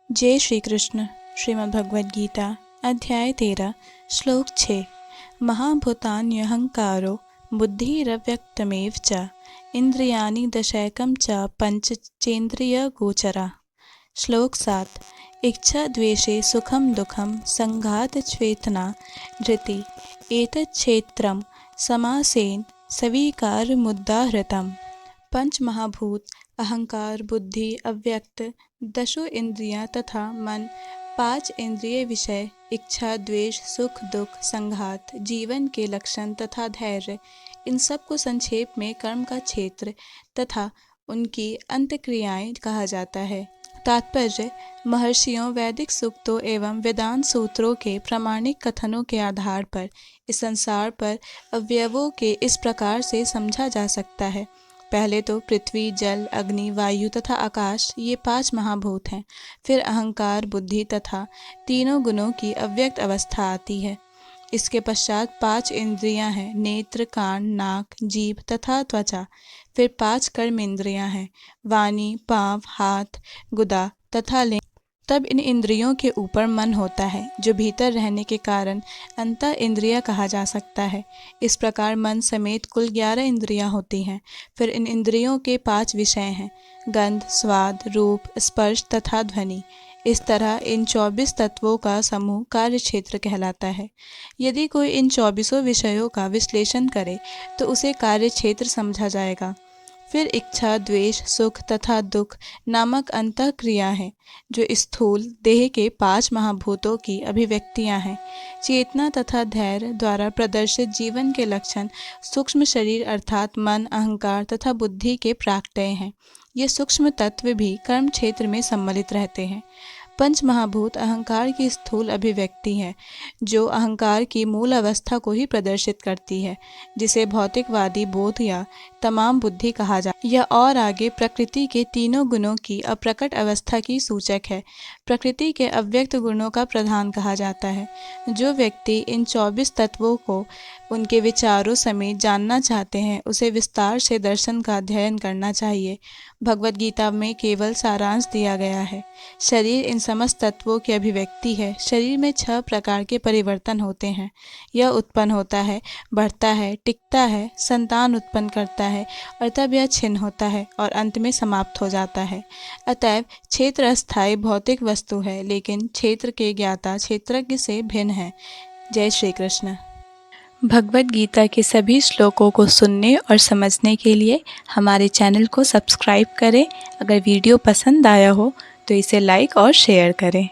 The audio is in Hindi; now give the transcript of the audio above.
जय श्री कृष्ण। श्रीमद् भगवद गीता अध्याय 13 श्लोक 6। महाभूतान्यहंकारो बुद्धिरव्यक्तमेव च इंद्रियाणि दशैकं च पंचचेन्द्रियगोचरा। श्लोक 7। इच्छा द्वेषे सुखम दुखम संघात चेतना धृति एतच्छेत्रम समासेन स्वीकार मुद्दाहृतम्। पंच महाभूत अहंकार, बुद्धि, अव्यक्त, दशो इंद्रियां तथा मन, पांच इंद्रिय विषय, इच्छा, द्वेष, सुख दुख, संघात, जीवन के लक्षण तथा धैर्य, इन सब को संक्षेप में कर्म का क्षेत्र तथा उनकी अंतक्रियाएं कहा जाता है। तात्पर्य: महर्षियों, वैदिक सूक्तों एवं वेदांत सूत्रों के प्रामाणिक कथनों के आधार पर इस संसार पर अवयवों के इस प्रकार से समझा जा सकता है। पहले तो पृथ्वी, जल, अग्नि, वायु तथा आकाश, ये पांच महाभूत हैं। फिर अहंकार, बुद्धि तथा तीनों गुणों की अव्यक्त अवस्था आती है। इसके पश्चात पांच इंद्रियां हैं: नेत्र, कान, नाक, जीभ तथा त्वचा। फिर पांच कर्म इंद्रियां हैं: वाणी, पांव, हाथ, गुदा तथा लिंग। तब इन इंद्रियों के ऊपर मन होता है, जो भीतर रहने के कारण अंतः इंद्रिय कहा जा सकता है। इस प्रकार मन समेत कुल 11 इंद्रियां होती हैं। फिर इन इंद्रियों के 5 विषय हैं: गंध, स्वाद, रूप, स्पर्श तथा ध्वनि। इस तरह इन 24 तत्वों का समूह कार्य क्षेत्र कहलाता है। यदि कोई इन 24 विषयों का विश्लेषण करे तो उसे कार्य क्षेत्र समझा जाएगा। फिर इच्छा, द्वेष, सुख तथा दुख नामक अंतःक्रिया है, जो स्थूल देह के 5 महाभूतों की अभिव्यक्तियां हैं। चेतना तथा धैर्य द्वारा प्रदर्शित जीवन के लक्षण सूक्ष्म शरीर अर्थात मन, अहंकार तथा बुद्धि के प्राकट्य हैं। ये सूक्ष्म तत्व भी कर्म क्षेत्र में सम्मिलित रहते हैं। पंच महाभूत अहंकार की स्थूल अभिव्यक्ति है, जो अहंकार की मूल अवस्था को ही प्रदर्शित करती है, जिसे भौतिकवादी बोध या तमाम बुद्धि कहा जाता है। यह और आगे प्रकृति के तीनों गुणों की अप्रकट अवस्था की सूचक है। प्रकृति के अव्यक्त गुणों का प्रधान कहा जाता है। जो व्यक्ति इन 24 तत्वों को उनके विचारों समेत जानना चाहते हैं, उसे विस्तार से दर्शन का अध्ययन करना चाहिए। भगवद गीता में केवल सारांश दिया गया है। शरीर इन समस्त तत्वों की अभिव्यक्ति है। शरीर में 6 प्रकार के परिवर्तन होते हैं। यह उत्पन्न होता है, बढ़ता है, टिकता है, संतान उत्पन्न करता है और तब यह छिन्न होता है और अंत में समाप्त हो जाता है। अतएव क्षेत्र अस्थायी भौतिक वस्तु है, लेकिन क्षेत्र के ज्ञाता क्षेत्रज्ञ से भिन्न है। जय श्री कृष्ण। भगवद गीता के सभी श्लोकों को सुनने और समझने के लिए हमारे चैनल को सब्सक्राइब करें। अगर वीडियो पसंद आया हो तो इसे लाइक और शेयर करें।